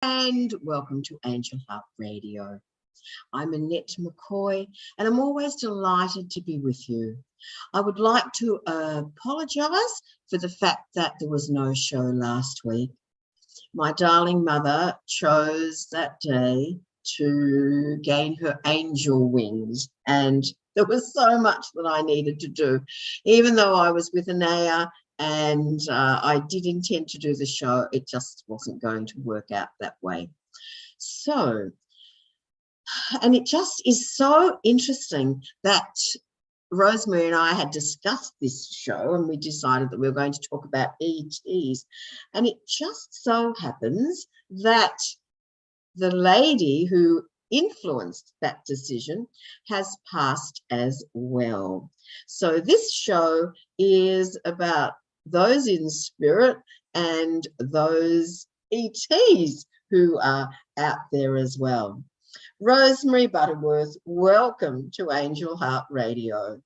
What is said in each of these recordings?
And welcome to Angel Heart Radio. I'm Annette McCoy, and I'm always delighted to be with you. I would like to apologise for the fact that there was no show last week. My darling mother chose that day to gain her angel wings, and there was so much that I needed to do. Even though I was with Anaya and I did intend to do the show, it just wasn't going to work out that way. So, and it just is so interesting that Rosemary and I had discussed this show and we decided that we were going to talk about ETs. And it just so happens that the lady who influenced that decision has passed as well. So this show is about those in spirit and those ETs who are out there as well. Rosemary Butterworth, welcome to Angel Heart Radio.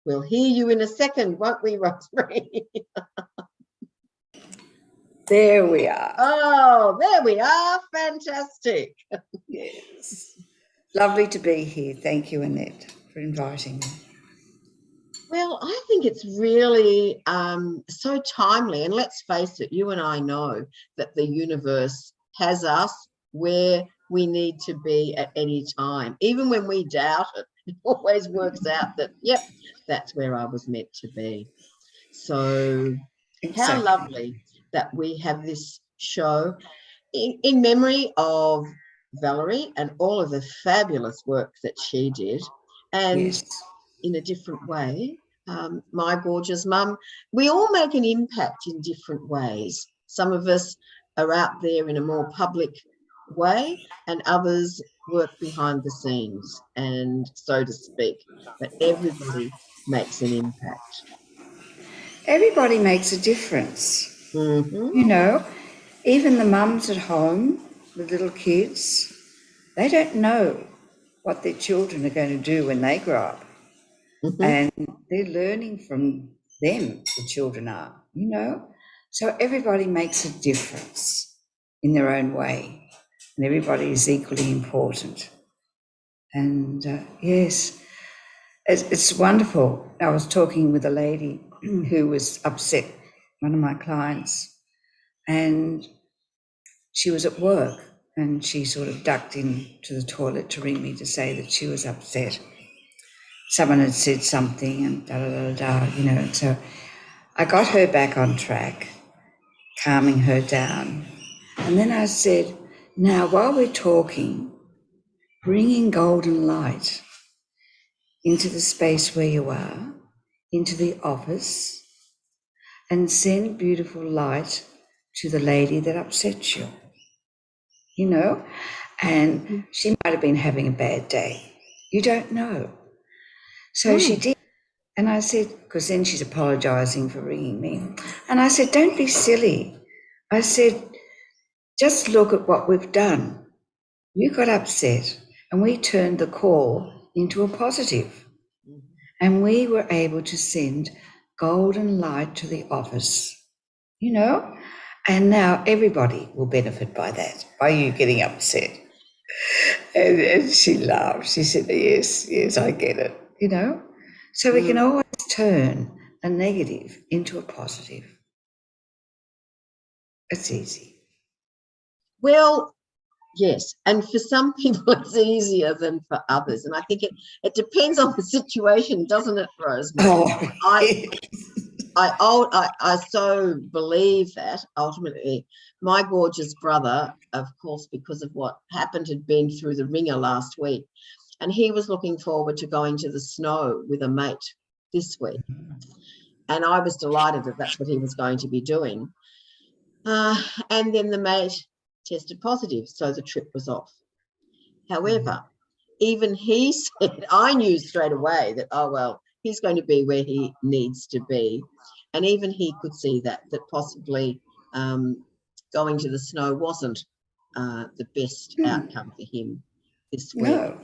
We'll hear you in a second, won't we, Rosemary? There we are. Oh, there we are. Fantastic. Yes. Lovely to be here. Thank you, Annette, for inviting me. Well, I think it's really so timely. And let's face it, you and I know that the universe has us where we need to be at any time. Even when we doubt it, it always works out that, yep, that's where I was meant to be. So How lovely that we have this show in memory of Valerie and all of the fabulous work that she did. And in a different way, my gorgeous mum, we all make an impact in different ways. Some of us are out there in a more public way and others work behind the scenes, and so to speak, but everybody makes an impact. Everybody makes a difference. Mm-hmm. You know, even the mums at home with little kids, they don't know what their children are going to do when they grow up. Mm-hmm. And they're learning from them, the children are, you know. So everybody makes a difference in their own way, and everybody is equally important. And yes, it's wonderful. I was talking with a lady who was upset, one of my clients, and she was at work and she sort of ducked into the toilet to ring me to say that she was upset. Someone had said something and da-da-da-da, you know. So I got her back on track, calming her down. And then I said, now, while we're talking, bring in golden light into the space where you are, into the office, and send beautiful light to the lady that upset you, you know? And she might have been having a bad day. You don't know. So she did. And I said, because then she's apologising for ringing me. And I said, don't be silly. I said, just look at what we've done. You got upset and we turned the call into a positive. And we were able to send golden light to the office, you know? And now everybody will benefit by that, by you getting upset. And she laughed. She said, yes, I get it, you know? So we can always turn a negative into a positive. It's easy. Well, yes, and for some people it's easier than for others, and I think it depends on the situation, doesn't it, Rosemary? I so believe that ultimately my gorgeous brother, of course, because of what happened, had been through the ringer last week, and he was looking forward to going to the snow with a mate this week, and I was delighted that that's what he was going to be doing. And then the mate tested positive, so the trip was off. However, even he said, I knew straight away that, oh, well, he's going to be where he needs to be. And even he could see that possibly going to the snow wasn't the best outcome for him this week. No.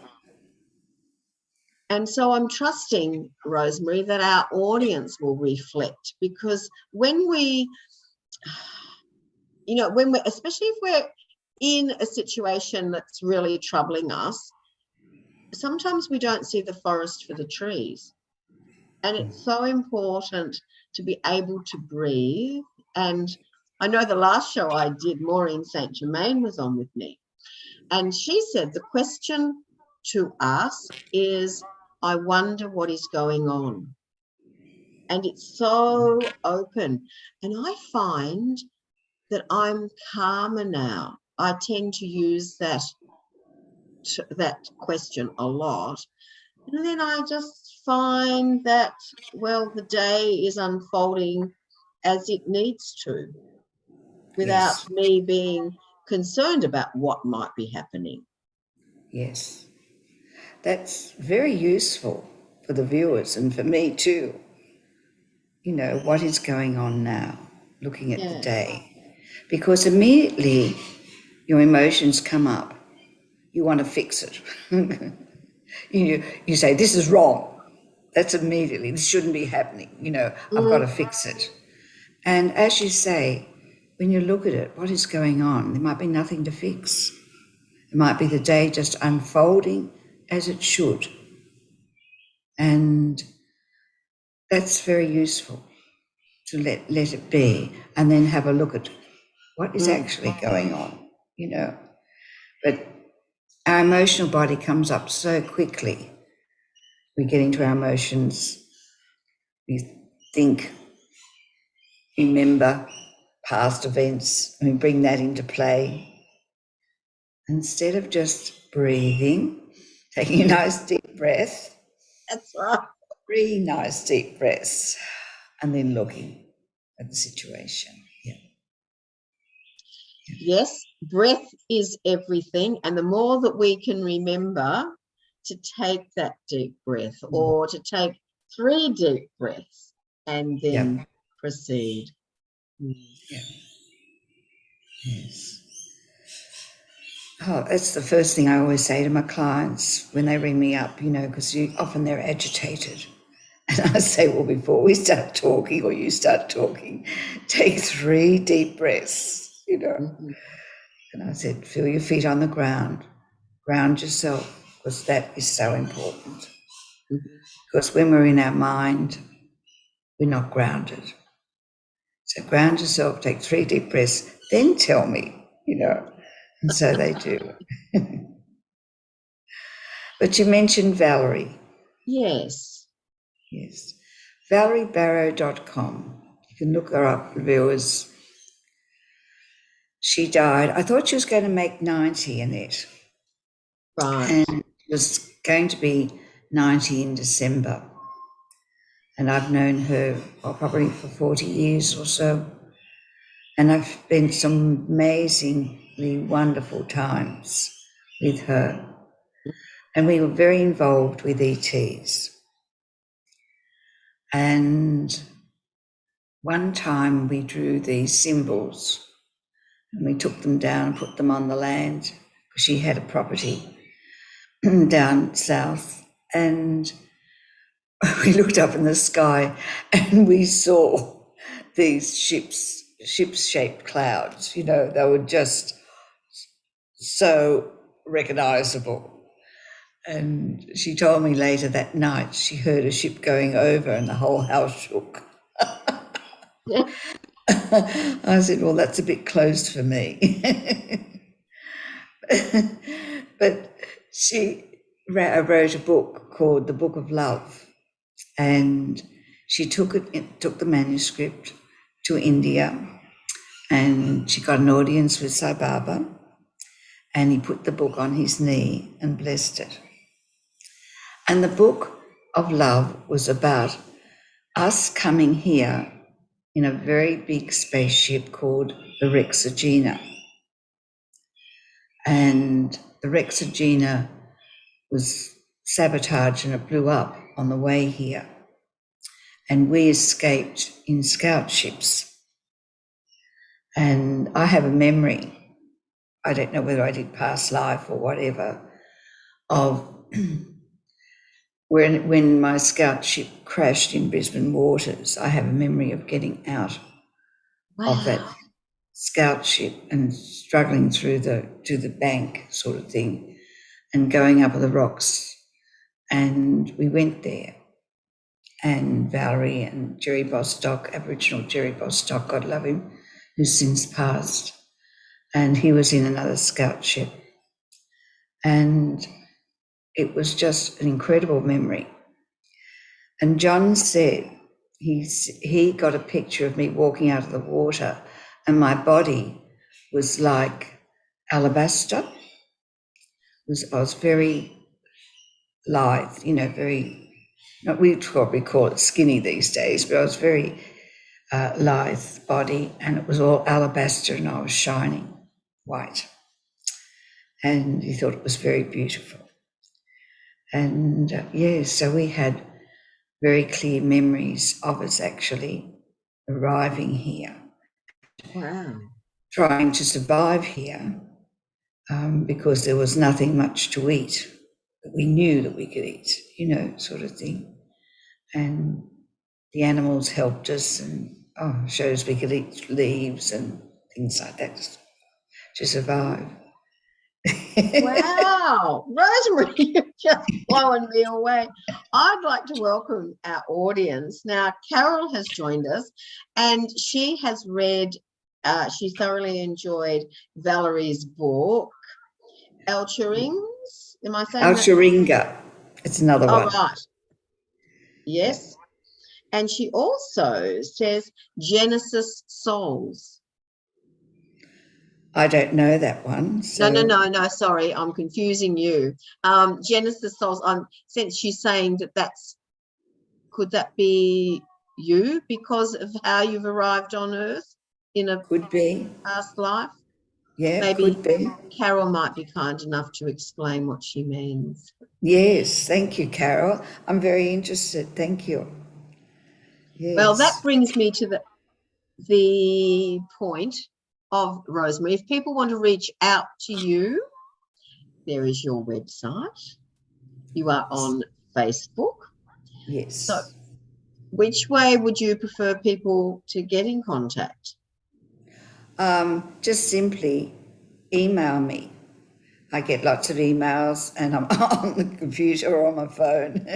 And so I'm trusting, Rosemary, that our audience will reflect, because when we, especially if we're in a situation that's really troubling us, sometimes we don't see the forest for the trees. And it's so important to be able to breathe. And I know the last show I did, Maureen St. Germain was on with me. And she said the question to ask is, I wonder what is going on. And it's so open. And I find that I'm calmer now. I tend to use that question a lot. And then I just find that, well, the day is unfolding as it needs to, without Yes, me being concerned about what might be happening. yes. That's very useful for the viewers and for me too. You know, what is going on now, looking at the Yeah. day. Because immediately your emotions come up. You want to fix it. you say, this is wrong. That's immediately, this shouldn't be happening. I've got to fix it. And as you say, when you look at it, what is going on? There might be nothing to fix. It might be the day just unfolding as it should. And that's very useful, to let it be, and then have a look at what is actually going on, But our emotional body comes up so quickly. We get into our emotions, we think, remember past events, and we bring that into play. Instead of just breathing, taking a nice deep breath, That's right. 3 nice deep breaths, and then looking at the situation. Yeah. Yes, breath is everything. And the more that we can remember to take that deep breath, or to take 3 deep breaths and then proceed. Yeah. Yes. Oh, that's the first thing I always say to my clients when they ring me up, because often they're agitated. And I say, well, before we start talking, or you start talking, take 3 deep breaths, Mm-hmm. And I said, feel your feet on the ground, ground yourself, because that is so important. Mm-hmm. Because when we're in our mind, we're not grounded. So ground yourself, take 3 deep breaths, then tell me, And so they do. But you mentioned Valerie. Yes. Yes. ValerieBarrow.com. You can look her up, viewers. She died. I thought she was going to make 90, Annette. Right. And it was going to be 90 in December. And I've known her probably for 40 years or so. And I've spent some amazingly wonderful times with her. And we were very involved with ETs. And one time we drew these symbols and we took them down and put them on the land, because she had a property down south. And we looked up in the sky and we saw these ship-shaped clouds. They were just so recognisable. And she told me later that night she heard a ship going over and the whole house shook. I said, well, that's a bit close for me. But she wrote a book called The Book of Love, and she took the manuscript to India, and she got an audience with Sai Baba, and he put the book on his knee and blessed it. And the Book of Love was about us coming here in a very big spaceship called the Rexagena. And the Rexagena was sabotaged and it blew up on the way here. And we escaped in scout ships. And I have a memory, I don't know whether I did past life or whatever, of when my scout ship crashed in Brisbane waters, I have a memory of getting out of that Wow. scout ship and struggling through to the bank sort of thing and going up the rocks. And we went there. And Valerie and Jerry Bostock, Aboriginal Jerry Bostock, God love him, who's since passed. And he was in another scout ship. And it was just an incredible memory. And John said he got a picture of me walking out of the water and my body was like alabaster. I was very lithe, very, we'd probably call it skinny these days, but I was very lithe body and it was all alabaster and I was shining white. And he thought it was very beautiful. And so we had very clear memories of us actually arriving here. Wow. Trying to survive here because there was nothing much to eat, but we knew that we could eat, sort of thing. And the animals helped us and showed us we could eat leaves and things like that to survive. Wow. Rosemary, you're just blowing me away. I'd like to welcome our audience. Now, Carol has joined us and she has read, she thoroughly enjoyed Valerie's book, Elcherings. Am I saying that? Alcheringa. It's another one. Oh, right. Yes. Yeah. And she also says Genesis Souls. I don't know that one. So. No, sorry, I'm confusing you. Genesis Souls, since she's saying could that be you because of how you've arrived on Earth in a could be past life? Yeah, maybe could be. Carol might be kind enough to explain what she means. Yes, thank you, Carol. I'm very interested. Thank you. Yes. Well, that brings me to the point of Rosemary. If people want to reach out to you, there is your website. You are on Facebook. Yes. So which way would you prefer people to get in contact? Just simply email me. I get lots of emails and I'm on the computer or on my phone.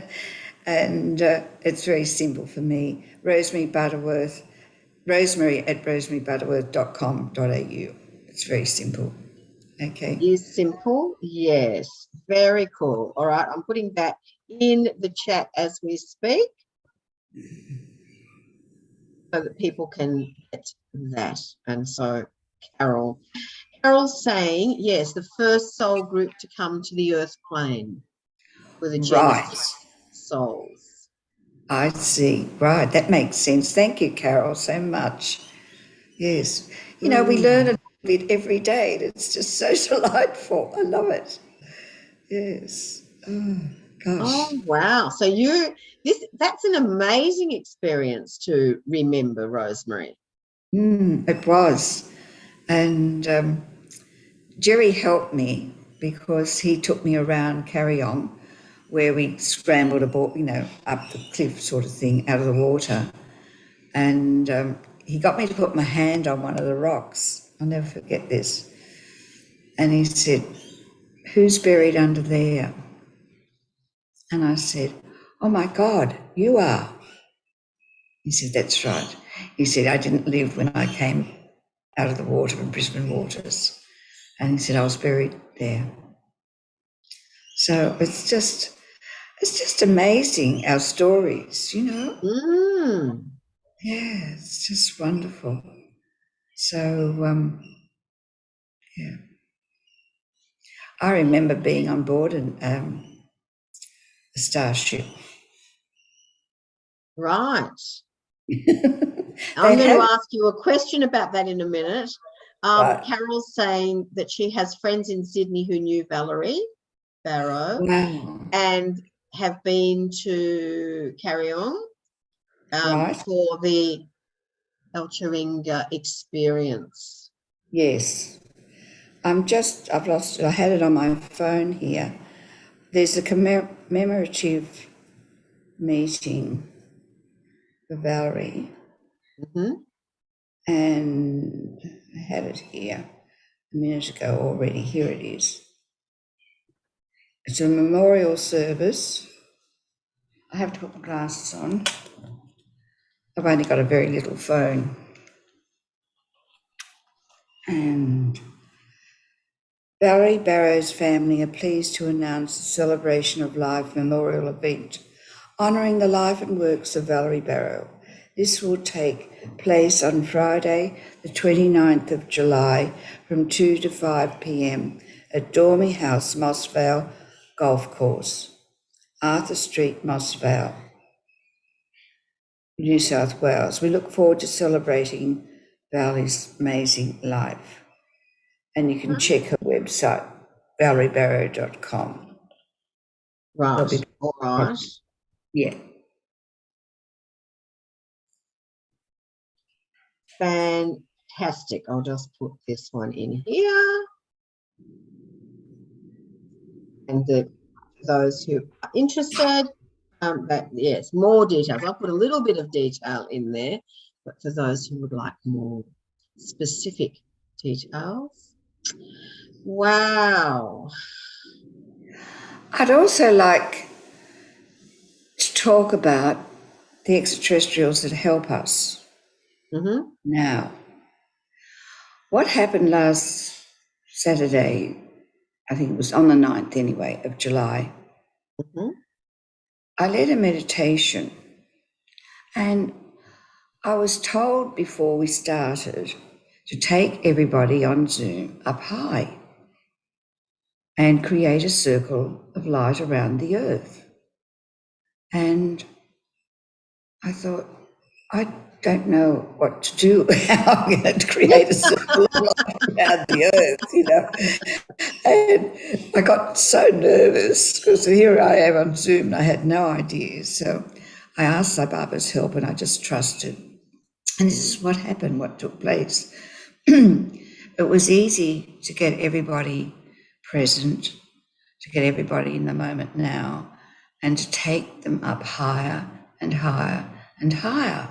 And it's very simple for me. Rosemary Butterworth, rosemary@rosemarybutterworth.com.au. It's very simple. Okay. Is simple? Yes. Very cool. All right. I'm putting that in the chat as we speak so that people can get that. And so Carol's saying, yes, the first soul group to come to the earth plane were the Genesis souls. I see. Right. That makes sense. Thank you, Carol, so much. Yes. We learn a bit every day. It's just so delightful. I love it. Yes. Oh, gosh. Oh, wow. So that's an amazing experience to remember, Rosemary. It was. And Jerry helped me because he took me around Carryong where we scrambled aboard, up the cliff sort of thing out of the water. And he got me to put my hand on one of the rocks. I'll never forget this. And he said, "Who's buried under there?" And I said, "Oh my God, you are." He said, "That's right." He said, "I didn't live when I came out of the water in Brisbane waters." And he said, "I was buried there." So it's just amazing, our stories, Yeah, it's just wonderful. So, yeah. I remember being on board a Starship. Right. I'm going to ask you a question about that in a minute. Right. Carol's saying that she has friends in Sydney who knew Valerie Barrow and have been to Carryong for the Elcheringa experience. Yes. I've lost it. I had it on my phone here. There's a commemorative meeting for Valerie, and I had it here a minute ago already. Here it is. It's a memorial service. I have to put my glasses on. I've only got a very little phone. And Valerie Barrow's family are pleased to announce the Celebration of Life memorial event honouring the life and works of Valerie Barrow. This will take place on Friday, the 29th of July from 2 to 5 p.m. at Dormy House, Moss Vale Golf Course, Arthur Street, Moss Vale, New South Wales. We look forward to celebrating Valerie's amazing life. And you can check her website, valeriebarrow.com. Right, all right. Yeah. Fantastic. I'll just put this one in here. And for those who are interested, yes, more details. I'll put a little bit of detail in there, but for those who would like more specific details. Wow. I'd also like to talk about the extraterrestrials that help us. Now, what happened last Saturday, I think it was on the 9th anyway, of July, I led a meditation, and I was told before we started to take everybody on Zoom up high and create a circle of light around the earth. And I thought, I don't know what to do, how I'm going to create a circle of light around the earth, you know. And I got so nervous because here I am on Zoom and I had no idea. So I asked Sai Baba's help and I just trusted. And this is what happened, what took place. It was easy to get everybody present, to get everybody in the moment now, and to take them up higher and higher and higher.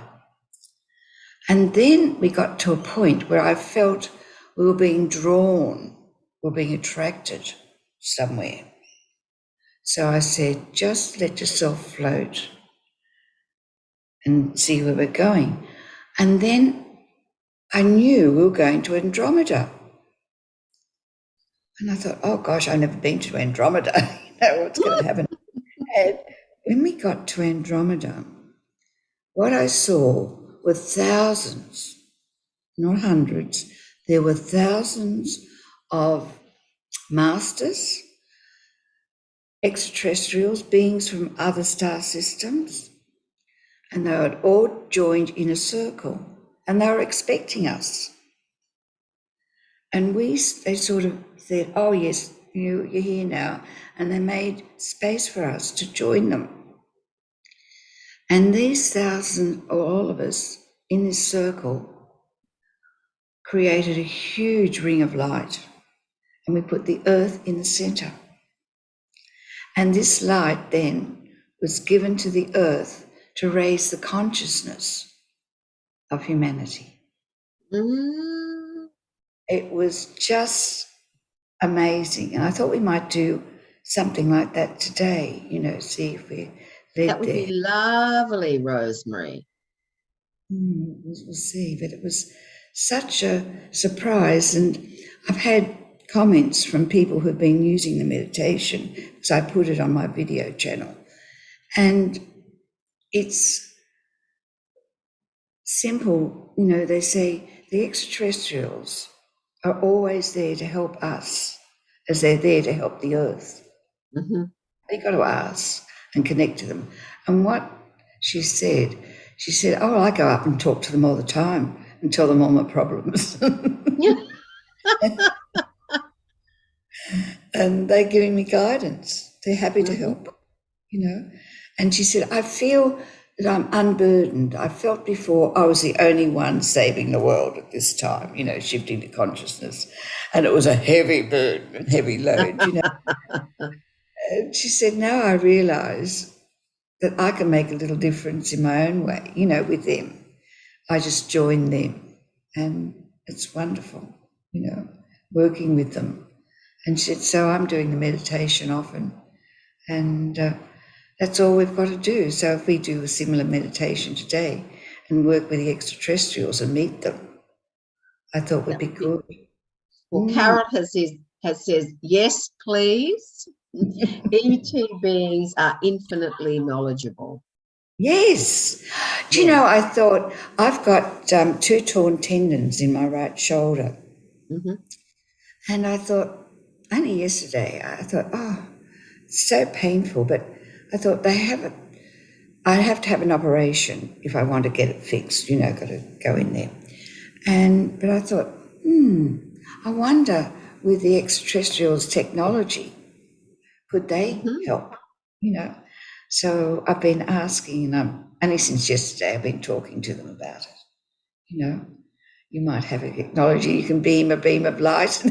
And then we got to a point where I felt we were being drawn, we were being attracted somewhere. So I said, just let yourself float and see where we're going. And then I knew we were going to Andromeda. And I thought, oh gosh, I've never been to Andromeda. You know, what's going to happen? And when we got to Andromeda, what I saw were thousands, not hundreds, there were thousands of masters, extraterrestrials, beings from other star systems, and they had all joined in a circle, and they were expecting us. And they sort of said, oh yes, you're here now, and they made space for us to join them. And these thousands, all of us in this circle, created a huge ring of light, and we put the earth in the center. And this light then was given to the earth to raise the consciousness of humanity. It was just amazing. And I thought we might do something like that today, you know, see if we led that would there. be lovely, Rosemary. We'll see, but it was such a surprise. And I've had comments from people who've been using the meditation because I put it on my video channel. And it's simple, you know, they say the extraterrestrials are always there to help us as they're there to help the earth. They've got to ask and connect to them. And what she said, oh, I go up and talk to them all the time and tell them all my problems. And they're giving me guidance. They're happy to help, you know. And she said, I feel that I'm unburdened. I felt before I was the only one saving the world at this time, you know, shifting to consciousness. And it was a heavy burden and heavy load, you know. And she said, now I realise that I can make a little difference in my own way, with them. I just join them, and it's wonderful, working with them. And she said, so I'm doing the meditation often, and that's all we've got to do. So if we do a similar meditation today and work with the extraterrestrials and meet them, I thought would be good. Well, Carol has says, yes, please. ET beings are infinitely knowledgeable. Yes. Do you know, I thought I've got 2 torn tendons in my right shoulder. Mm-hmm. And I thought, only yesterday, I thought, oh, it's so painful. But I thought I have to have an operation if I want to get it fixed, got to go in there. But I thought, I wonder with the extraterrestrials' technology, could they help, So I've been asking, and only since yesterday I've been talking to them about it. You might have a technology, you can beam a beam of light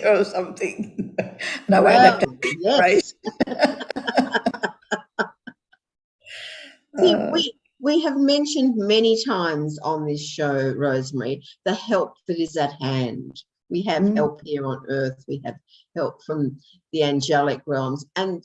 or something. And I won't have to yes. See, we have mentioned many times on this show, Rosemary, the help that is at hand. We have help here on Earth. We have help from the angelic realms, and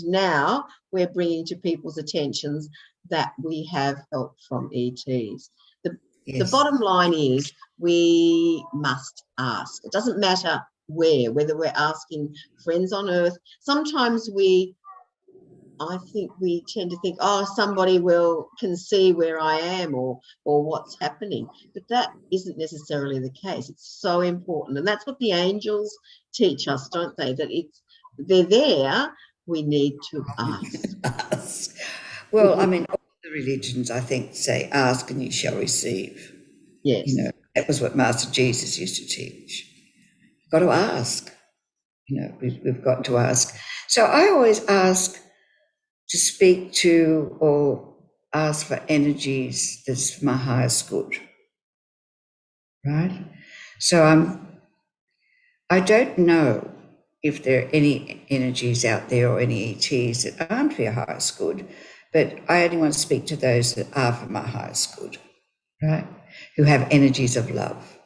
now we're bringing to people's attentions that we have help from ETs. The bottom line is we must ask. It doesn't matter whether we're asking friends on Earth. Sometimes I think we tend to think, oh, somebody can see where I am or what's happening. But that isn't necessarily the case. It's so important. And that's what the angels teach us, don't they? That they're there, we need to ask. Well, I mean, all the religions, I think, say, ask and you shall receive. Yes. That was what Master Jesus used to teach. You've got to ask. We've got to ask. So I always ask to speak to or ask for energies that's for my highest good, right? So I don't know if there are any energies out there or any ETs that aren't for your highest good, but I only want to speak to those that are for my highest good, right? Who have energies of love.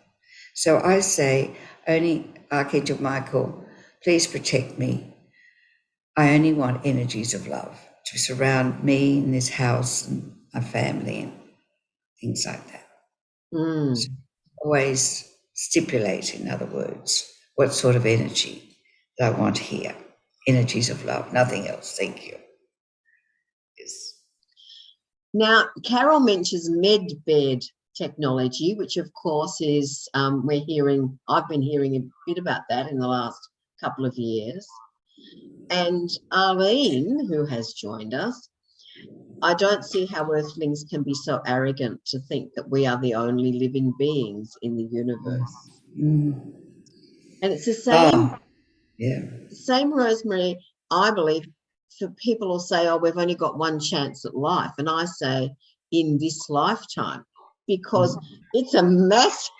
So I say, only Archangel Michael, please protect me. I only want energies of love to surround me in this house and my family and things like that. So always stipulate, in other words, what sort of energy that I want here. Energies of love, nothing else. Thank you. Yes. Now, Carol mentions medbed technology, which of course is I've been hearing a bit about that in the last couple of years. And Arlene, who has joined us, I don't see how Earthlings can be so arrogant to think that we are the only living beings in the universe. And it's the same, same, Rosemary, I believe, for people will say, oh, we've only got one chance at life. And I say, in this lifetime, because it's a massive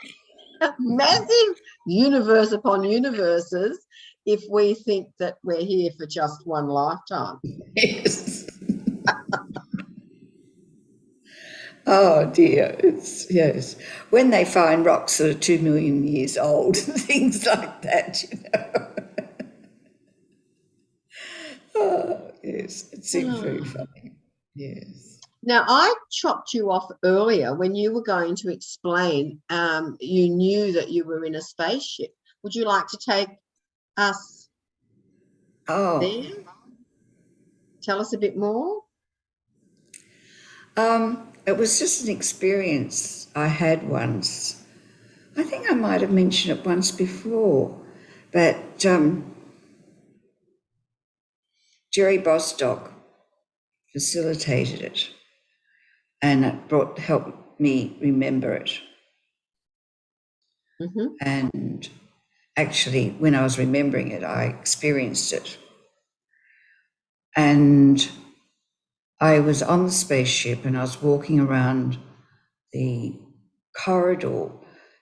universe upon universes if we think that we're here for just one lifetime. Yes. Oh dear, yes. When they find rocks that are 2 million years old, things like that, Oh, yes, it seems very funny. Yes. Now, I chopped you off earlier when you were going to explain you knew that you were in a spaceship. Would you like to take us there? Tell us a bit more. It was just an experience I had once. I think I might have mentioned it once before, but Jerry Bostock facilitated it, and it helped me remember it. And actually, when I was remembering it, I experienced it. And I was on the spaceship and I was walking around the corridor.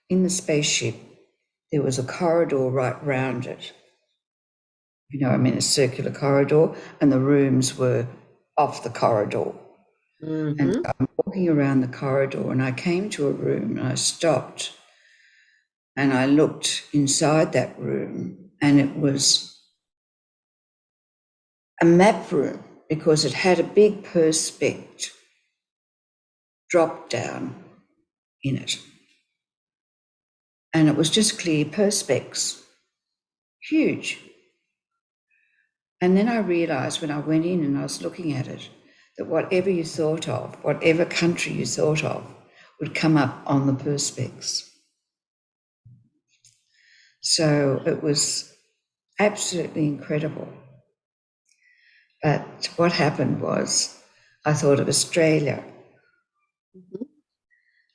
In the spaceship, there was a corridor right round it. I'm in a circular corridor, and the rooms were off the corridor. And so I'm walking around the corridor, and I came to a room, and I stopped and I looked inside that room, and it was a map room because it had a big perspex drop down in it. And it was just clear perspex, huge. And then I realised when I went in and I was looking at it, that whatever you thought of, whatever country you thought of, would come up on the perspex. So it was absolutely incredible. But what happened was I thought of Australia.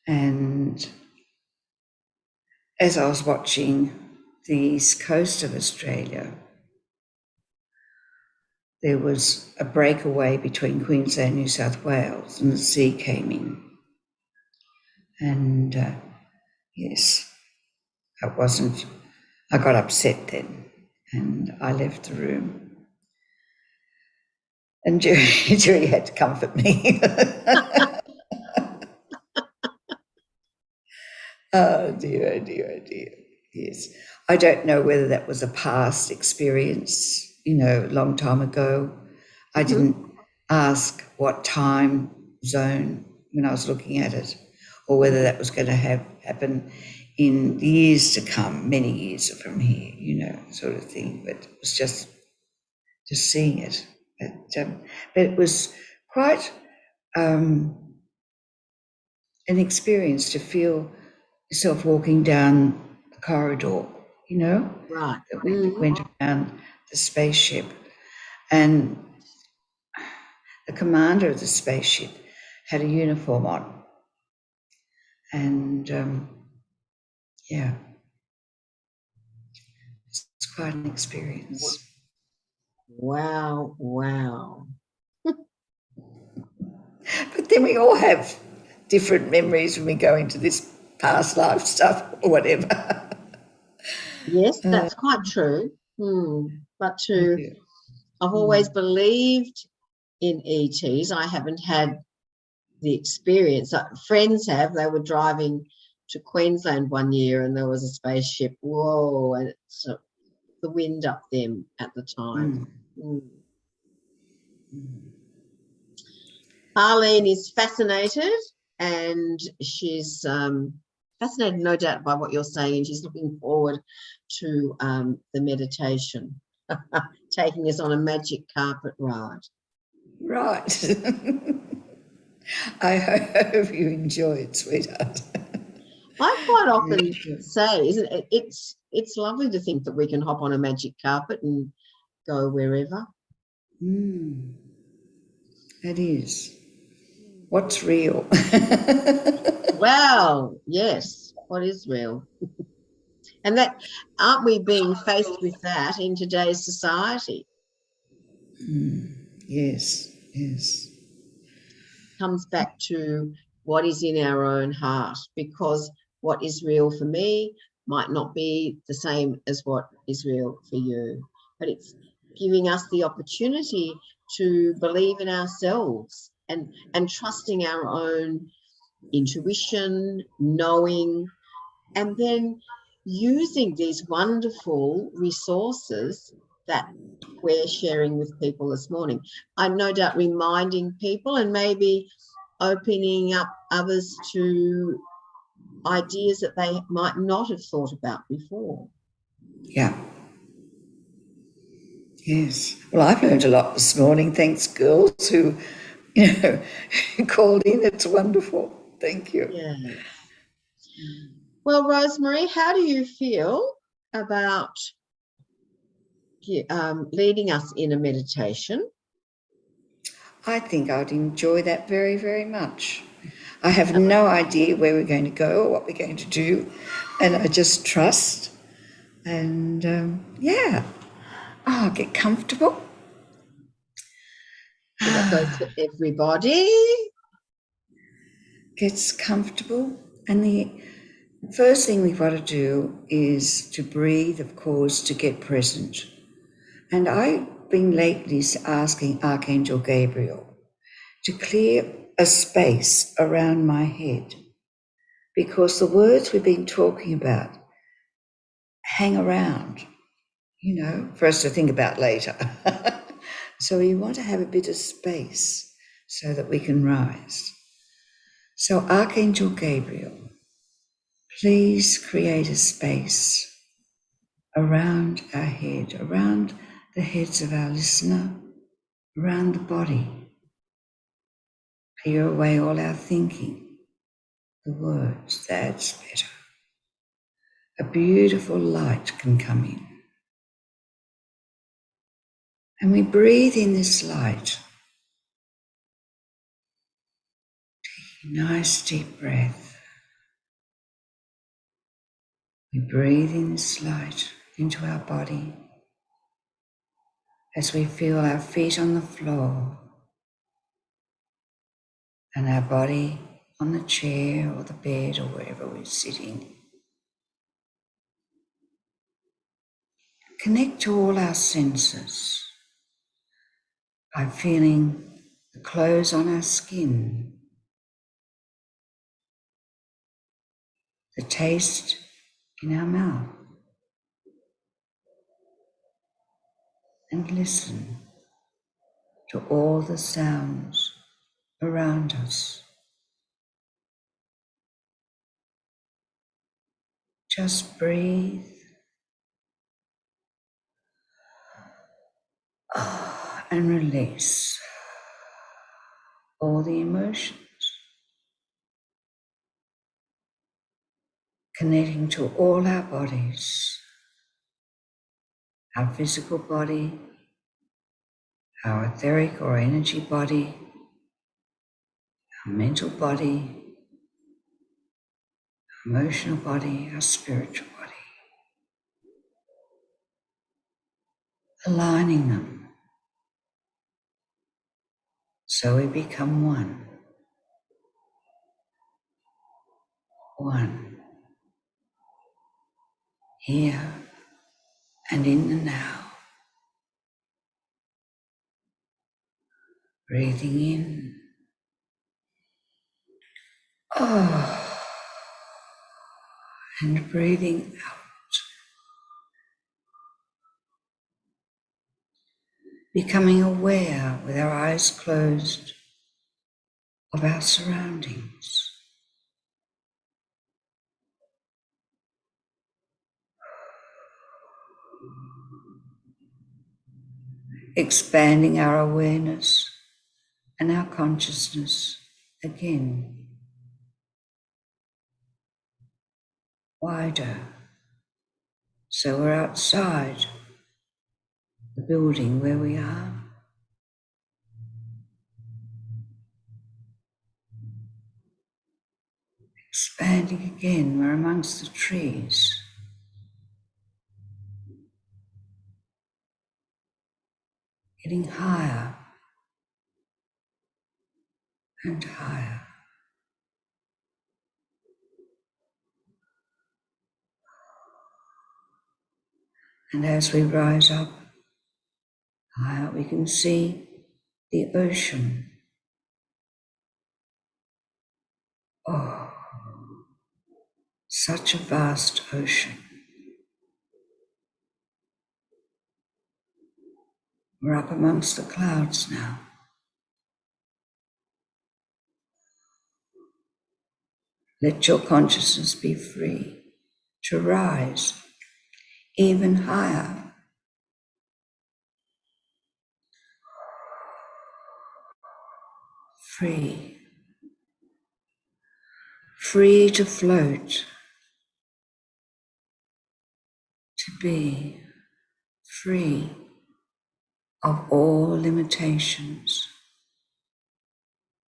And as I was watching the east coast of Australia, there was a breakaway between Queensland and New South Wales, and the sea came in. And yes, I got upset then, and I left the room. And Julie had to comfort me. Oh dear, oh dear, oh dear. Yes. I don't know whether that was a past experience, a long time ago. I didn't ask what time zone when I was looking at it, or whether that was going to happen in the years to come, many years from here, sort of thing. But it was just seeing it. But it was quite an experience to feel yourself walking down the corridor, Right. that we went around the spaceship, and the commander of the spaceship had a uniform on, and yeah, it's quite an experience. Wow. But then we all have different memories when we go into this past life stuff or whatever. Yes, that's quite true. But I've always believed in ETs. I haven't had the experience. Friends have. They were driving to Queensland one year, and there was a spaceship. Whoa, and it's the wind up them at the time. Arlene is fascinated, and she's fascinated, no doubt, by what you're saying, and she's looking forward to the meditation, taking us on a magic carpet ride. Right. I hope you enjoy it, sweetheart. I quite often say, isn't it? It's lovely to think that we can hop on a magic carpet and go wherever. It is. What's real? Well, yes. What is real? And that, aren't we being faced with that in today's society? Yes. Comes back to what is in our own heart, because what is real for me might not be the same as what is real for you. But it's giving us the opportunity to believe in ourselves and trusting our own intuition, knowing, and then using these wonderful resources that we're sharing with people this morning. I'm no doubt reminding people and maybe opening up others to ideas that they might not have thought about before. Yeah. Yes. Well, I've learned a lot this morning. Thanks, girls, who, called in. It's wonderful. Thank you. Yeah. Well, Rosemary, how do you feel about leading us in a meditation? I think I'd enjoy that very, very much. I have no idea where we're going to go or what we're going to do, and I just trust. And I'll get comfortable. So that goes for everybody. Gets comfortable, and the first thing we've got to do is to breathe, of course, to get present. And I've been lately asking Archangel Gabriel to clear a space around my head, because the words we've been talking about hang around, for us to think about later. So we want to have a bit of space so that we can rise. So Archangel Gabriel, please create a space around our head, around the heads of our listener, around the body. Clear away all our thinking, the words, that's better. A beautiful light can come in. And we breathe in this light. Take a nice deep breath. We breathe in this light into our body as we feel our feet on the floor and our body on the chair or the bed or wherever we're sitting. Connect to all our senses by feeling the clothes on our skin, the taste in our mouth, and listen to all the sounds around us. Just breathe and release all the emotions, connecting to all our bodies, our physical body, our etheric or energy body, our mental body, our emotional body, our spiritual body. Aligning them so we become one. One. Here and in the now. Breathing in. And breathing out. Becoming aware with our eyes closed of our surroundings. Expanding our awareness and our consciousness again. Wider. So we're outside the building where we are. Expanding again, we're amongst the trees. Getting higher and higher. And as we rise up higher, we can see the ocean. Oh, such a vast ocean. We're up amongst the clouds now. Let your consciousness be free to rise even higher. Free. Free to float. To be free of all limitations.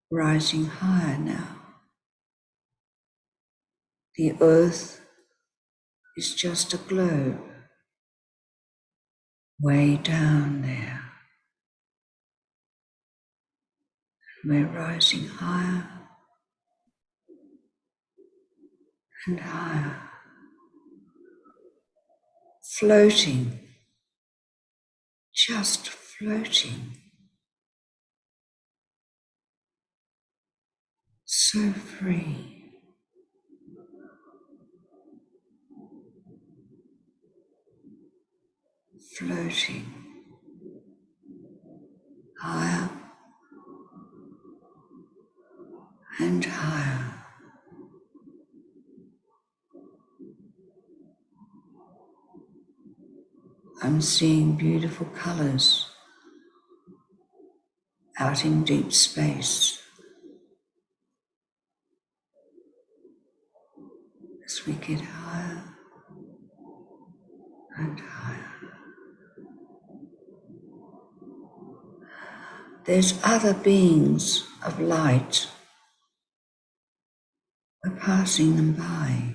Rising higher now. The earth is just a globe. Way down there. We're rising higher and higher. Floating. Just floating. so free. Floating higher and higher. I'm seeing beautiful colours out in deep space as we get higher and higher. There's other beings of light. We're passing them by,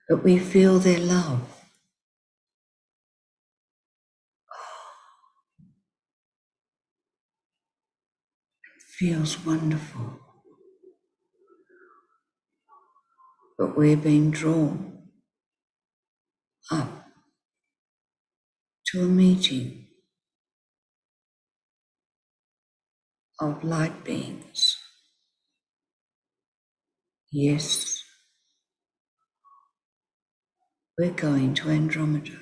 but we feel their love. It feels wonderful, but we're being drawn up to a meeting of light beings. Yes, we're going to Andromeda.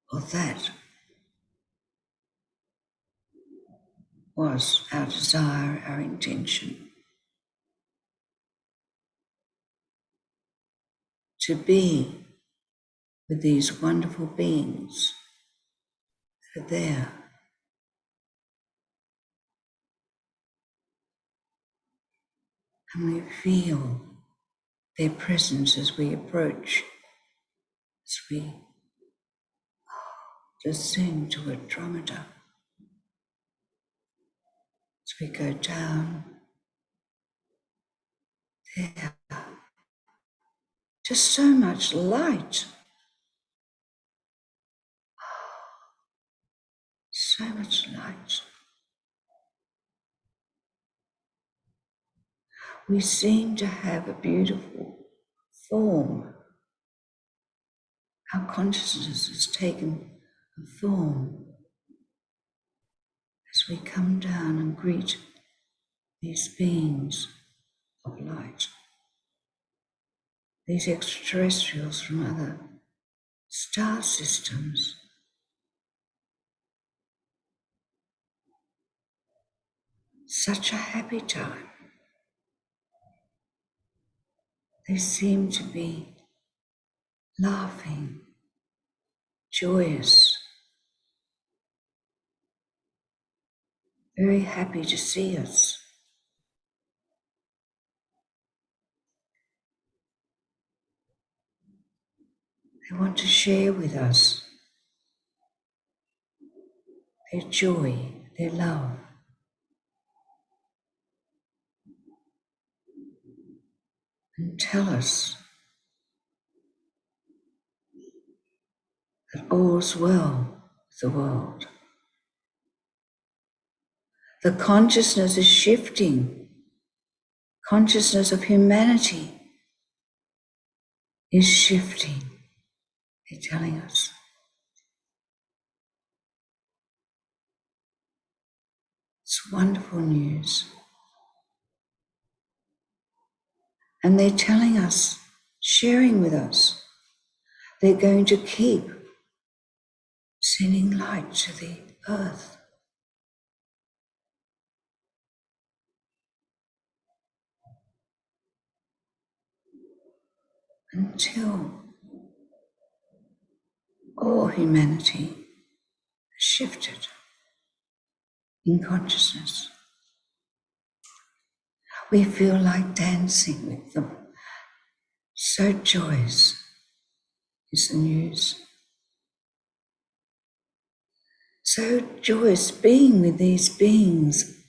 Well, that was our desire, our intention, to be with these wonderful beings that are there. And we feel their presence as we approach, as we descend to Andromeda, as we go down there. Just so much light, so much light. We seem to have a beautiful form. Our consciousness has taken a form as we come down and greet these beings of light, these extraterrestrials from other star systems. Such a happy time. They seem to be laughing, joyous, very happy to see us. They want to share with us their joy, their love. And tell us that all's well with the world. The consciousness is shifting. Consciousness of humanity is shifting, they're telling us. It's wonderful news. And they're telling us, sharing with us, they're going to keep sending light to the earth until all humanity has shifted in consciousness. We feel like dancing with them. So joyous is the news. So joyous being with these beings.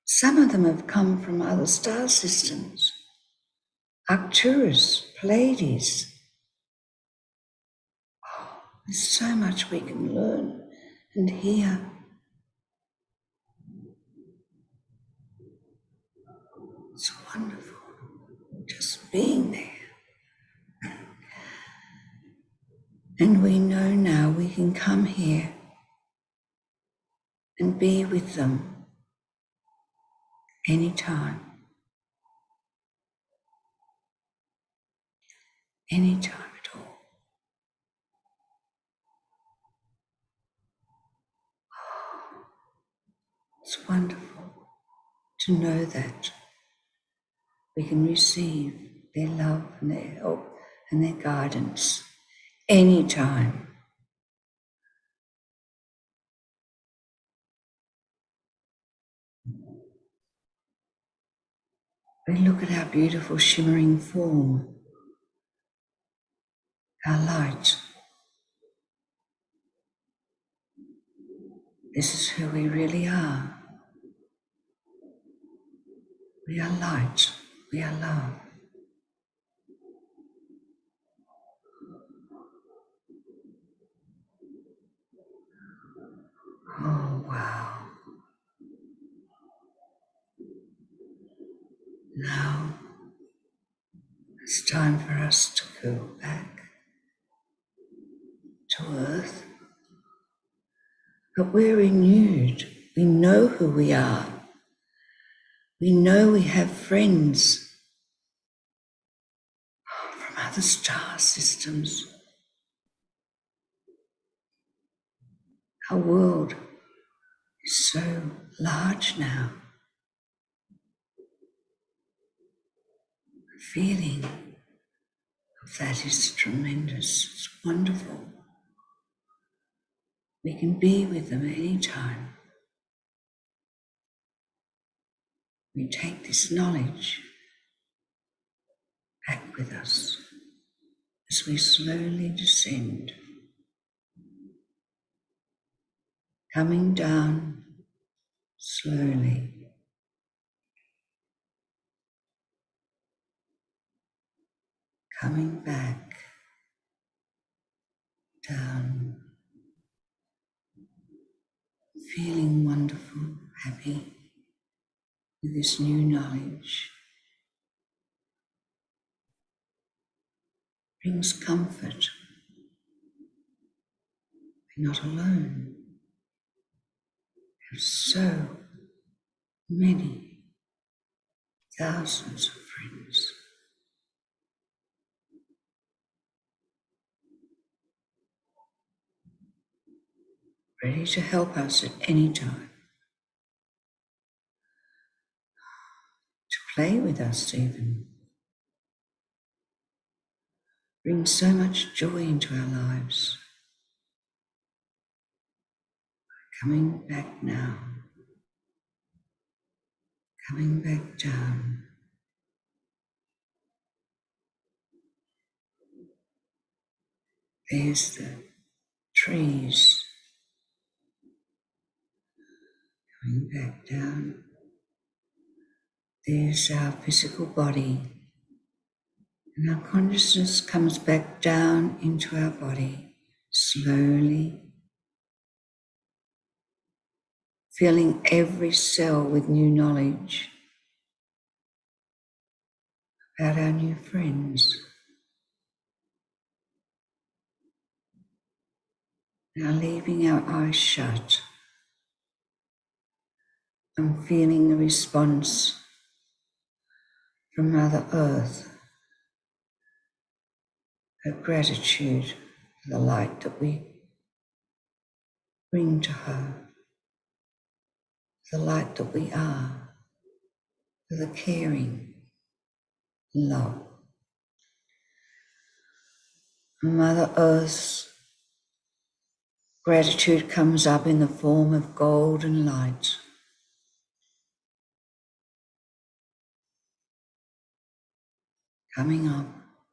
Some of them have come from other star systems. Arcturus, Pleiades. Oh, there's so much we can learn and hear. It's wonderful just being there. And we know now we can come here and be with them anytime. Anytime at all. It's wonderful to know that we can receive their love and their help and their guidance anytime. We look at our beautiful shimmering form, our light. This is who we really are. We are light. We are love. Oh, wow. Now it's time for us to go back to Earth. But we're renewed. We know who we are. We know we have friends from other star systems. Our world is so large now. The feeling of that is tremendous. It's wonderful. We can be with them any time. We take this knowledge back with us as we slowly descend, coming down slowly, coming back down, feeling wonderful, happy with this new knowledge. Brings comfort. We're not alone. There's so many thousands of friends. Ready to help us at any time. To play with us even. Brings so much joy into our lives. Coming back now. Coming back down. There's the trees. Coming back down. There's our physical body. And our consciousness comes back down into our body, slowly, filling every cell with new knowledge about our new friends. Now leaving our eyes shut and feeling the response from Mother Earth, her gratitude for the light that we bring to her, the light that we are, for the caring love. Mother Earth's gratitude comes up in the form of golden light. Coming up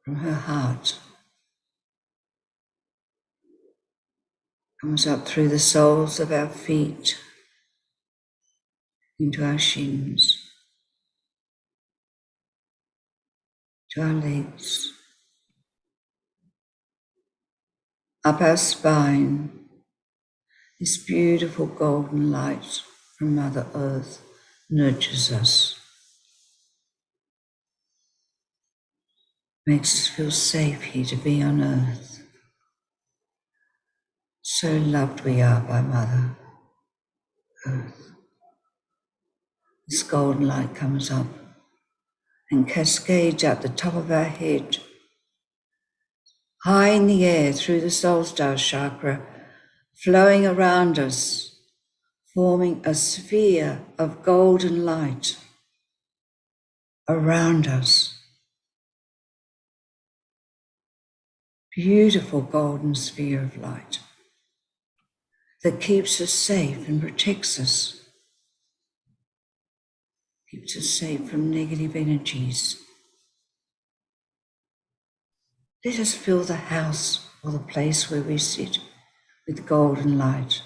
from her heart, comes up through the soles of our feet, into our shins, to our legs, up our spine. This beautiful golden light from Mother Earth nurtures us, makes us feel safe here to be on Earth. So loved we are by Mother Earth. This golden light comes up and cascades out the top of our head, high in the air through the soul star chakra, flowing around us, forming a sphere of golden light around us. Beautiful golden sphere of light that keeps us safe and protects us, keeps us safe from negative energies. Let us fill the house or the place where we sit with golden light.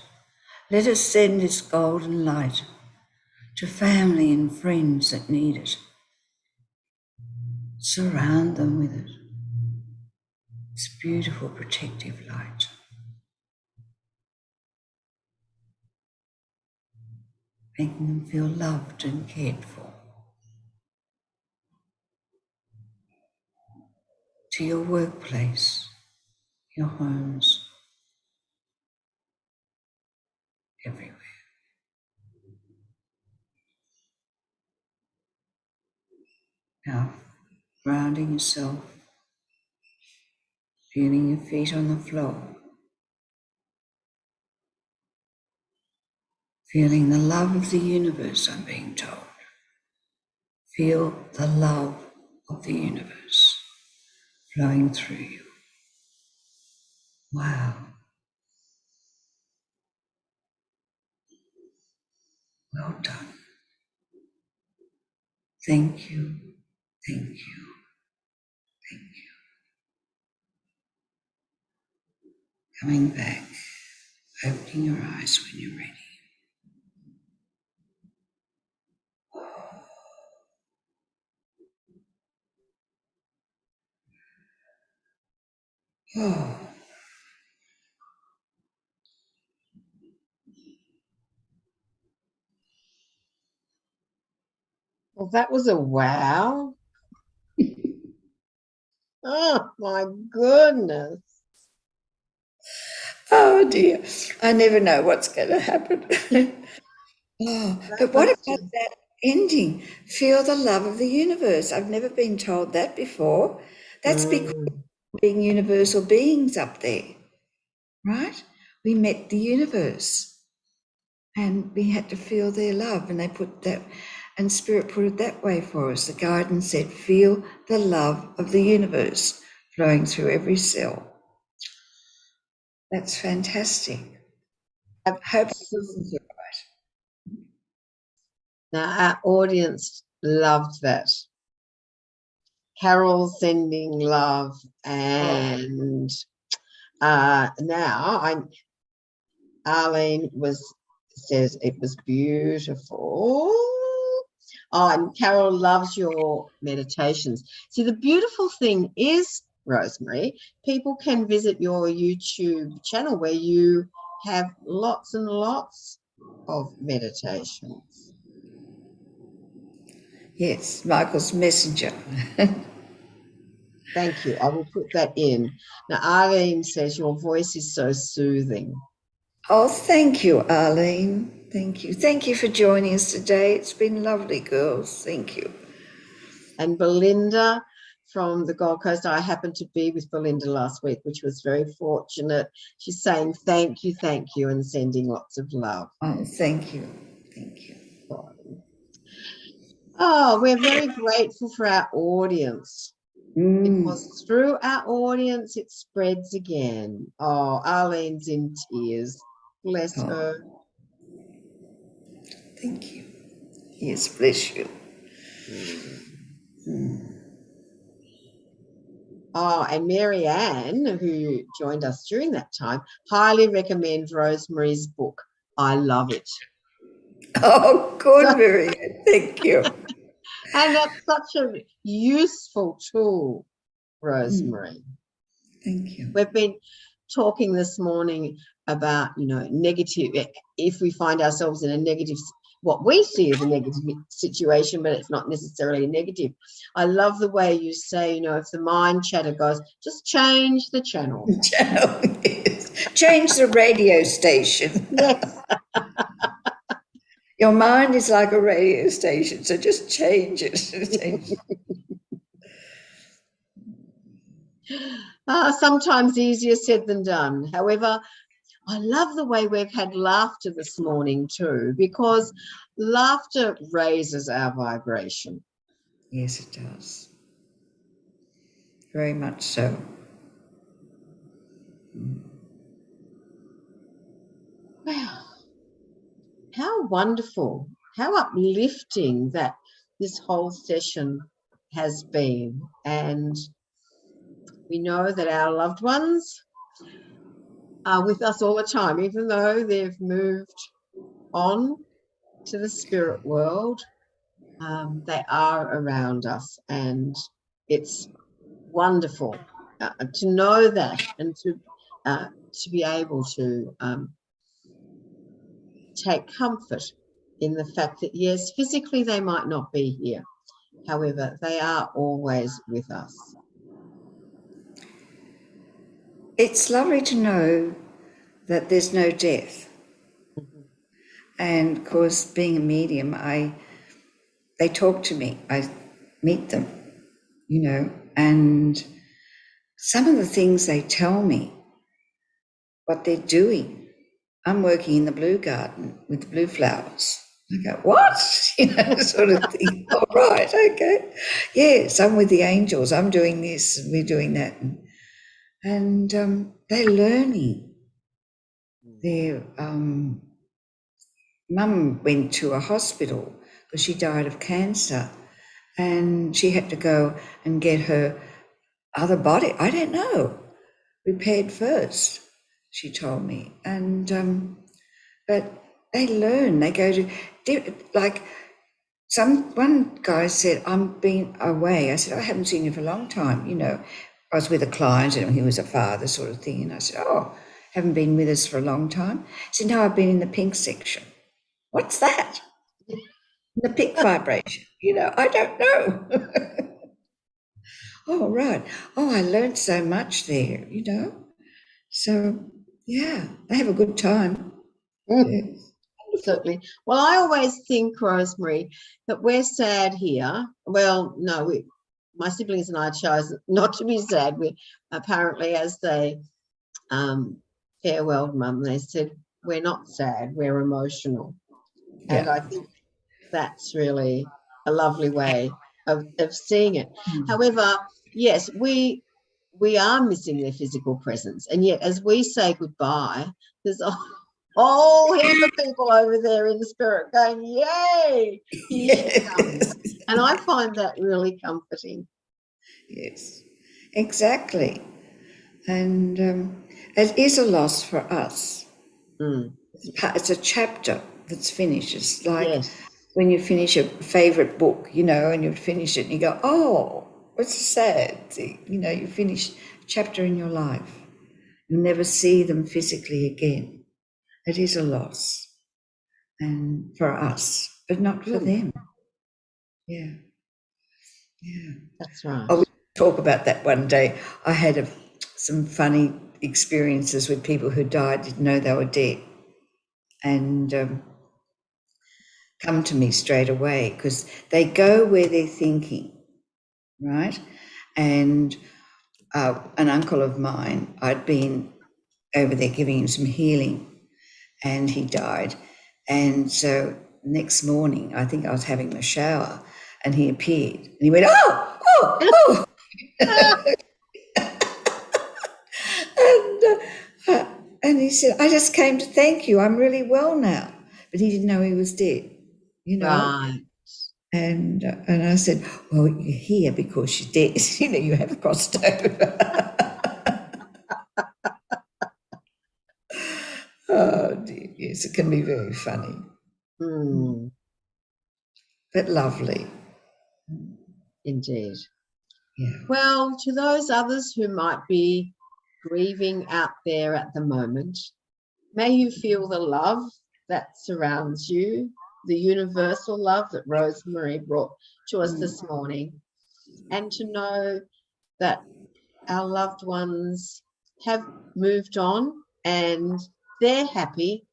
Let us send this golden light to family and friends that need it. Surround them with it. It's beautiful protective light. Making them feel loved and cared for. To your workplace, your homes, everywhere. Now, grounding yourself, feeling your feet on the floor, feeling the love of the universe, I'm being told. Feel the love of the universe flowing through you. Wow. Well done. Thank you, thank you, thank you. Coming back, opening your eyes when you're ready. Oh, Well, that was a wow. Oh, my goodness. oh dear, I never know what's going to happen. Oh, but what about that ending? Feel the love of the universe. I've never been told that before. That's because being universal beings up there, right? We met the universe and we had to feel their love, and they put that, and Spirit put it that way for us. The guidance said, feel the love of the universe flowing through every cell. That's fantastic. I hope it wasn't right. Now, our audience loved that. Carol sending love, and now Arlene says it was beautiful. Oh, and Carol loves your meditations. See, the beautiful thing is, Rosemary, people can visit your YouTube channel where you have lots and lots of meditations. Yes, Michael's messenger. Thank you. I will put that in. Now, Arlene says your voice is so soothing. Oh, thank you, Arlene. Thank you. Thank you for joining us today. It's been lovely, girls. Thank you. And Belinda from the Gold Coast, I happened to be with Belinda last week, which was very fortunate. She's saying thank you, and sending lots of love. Oh, thank you. Thank you. Oh, we're very grateful for our audience. Because through our audience, it spreads again. Oh, Arlene's in tears. Bless her. Thank you. Yes, bless you. Oh, and Mary Ann, who joined us during that time, highly recommends Rosemary's book. I love it. Oh, good, Mary Ann. Thank you. And that's such a useful tool, Rosemary. Thank you. We've been talking this morning about, negative, if we find ourselves in a negative, what we see as a negative situation, but it's not necessarily negative. I love the way you say, if the mind chatter goes, just change the channel. Yes. Change the radio station. Yes. Your mind is like a radio station, so just change it. Sometimes easier said than done. However, I love the way we've had laughter this morning too, because laughter raises our vibration. Yes, it does. Very much so. Wow. How wonderful, how uplifting that this whole session has been. And we know that our loved ones are with us all the time, even though they've moved on to the spirit world. They are around us, and it's wonderful to know that, and to be able to take comfort in the fact that, yes, physically they might not be here, however, they are always with us. It's lovely to know that there's no death. Mm-hmm. And of course, being a medium, they talk to me, I meet them, and some of the things they tell me, what they're doing. I'm working in the blue garden with the blue flowers. I go, what? Sort of thing. All right, okay. Yes, I'm with the angels. I'm doing this and we're doing that. And they're learning. Their mum went to a hospital because she died of cancer, and she had to go and get her other body, I don't know, repaired first, she told me. And but they learn, they go to, like, one guy said, I'm been away. I said, I haven't seen you for a long time. I was with a client and he was a father sort of thing. And I said, oh, haven't been with us for a long time. He said, no, I've been in the pink section. What's that? The pink vibration. I don't know. Oh, right. Oh, I learned so much there, So, yeah, they have a good time. Yes. Certainly. Well, I always think, Rosemary, that we're sad here. Well, no, my siblings and I chose not to be sad. We apparently, as they farewelled Mum, they said, we're not sad, we're emotional. Yeah. And I think that's really a lovely way of seeing it. However, yes, we are missing their physical presence. And yet, as we say goodbye, there's a whole heap of people over there in the spirit going, yay, here she comes. And I find that really comforting. Yes, exactly. And it is a loss for us. It's a chapter that's finished. It's like when you finish a favourite book, and you finish it and you go, oh, what's a sad thing? You finish a chapter in your life. You'll never see them physically again. It is a loss, and for us, but not for them. Yeah. Yeah. That's right. We'll talk about that one day. I had some funny experiences with people who died, didn't know they were dead, and come to me straight away because they go where they're thinking, right? And an uncle of mine, I'd been over there giving him some healing, and he died. And so next morning, I think I was having a shower, and he appeared, and he went, oh, oh, oh. And he said, I just came to thank you. I'm really well now. But he didn't know he was dead, Right. And I said, well, you're here because you're dead. You have crossed over. Oh, dear. Yes, it can be very funny. But lovely. Indeed. Yeah. Well, to those others who might be grieving out there at the moment, may you feel the love that surrounds you, the universal love that Rosemary brought to us this morning, and to know that our loved ones have moved on and they're happy,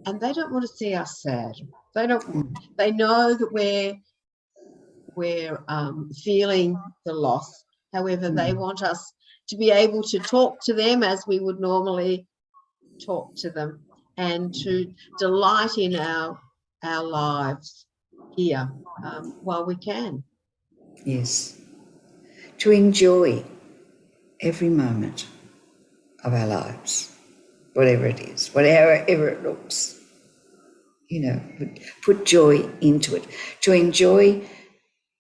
and they don't want to see us sad. They don't. They know that we're feeling the loss. However, they want us to be able to talk to them as we would normally talk to them, and to delight in our lives here while we can. Yes. To enjoy every moment of our lives, whatever it is, whatever it looks. You know, put joy into it. To enjoy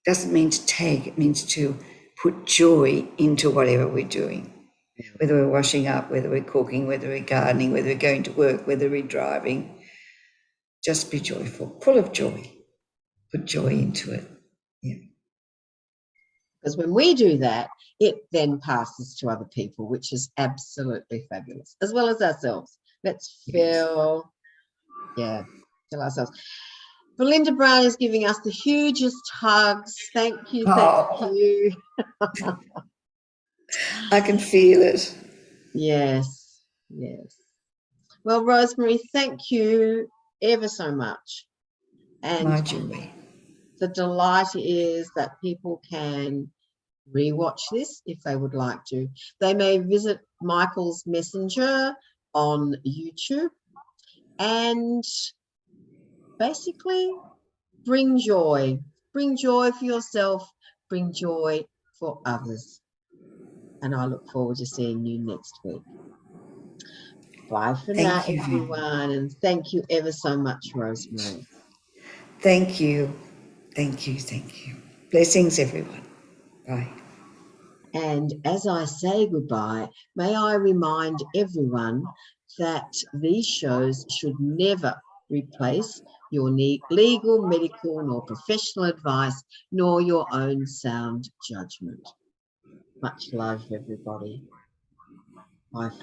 doesn't mean to take, it means to put joy into whatever we're doing. Whether we're washing up, whether we're cooking, whether we're gardening, whether we're going to work, whether we're driving. Just be joyful, full of joy. Put joy into it. Yeah. Because when we do that, it then passes to other people, which is absolutely fabulous, as well as ourselves. Let's feel ourselves. Belinda Brown is giving us the hugest hugs. Thank you. I can feel it. Yes. Well, Rosemary, thank you ever so much. And my joy. The delight is that people can rewatch this if they would like to. They may visit Michael's Messenger on YouTube and basically bring joy. Bring joy for yourself, bring joy for others. And I look forward to seeing you next week. Bye for now, everyone. And thank you ever so much, Rosemary. Thank you. Blessings, everyone. Bye. And as I say goodbye, may I remind everyone that these shows should never replace your legal, medical, nor professional advice, nor your own sound judgment. Much love, everybody. Bye for now.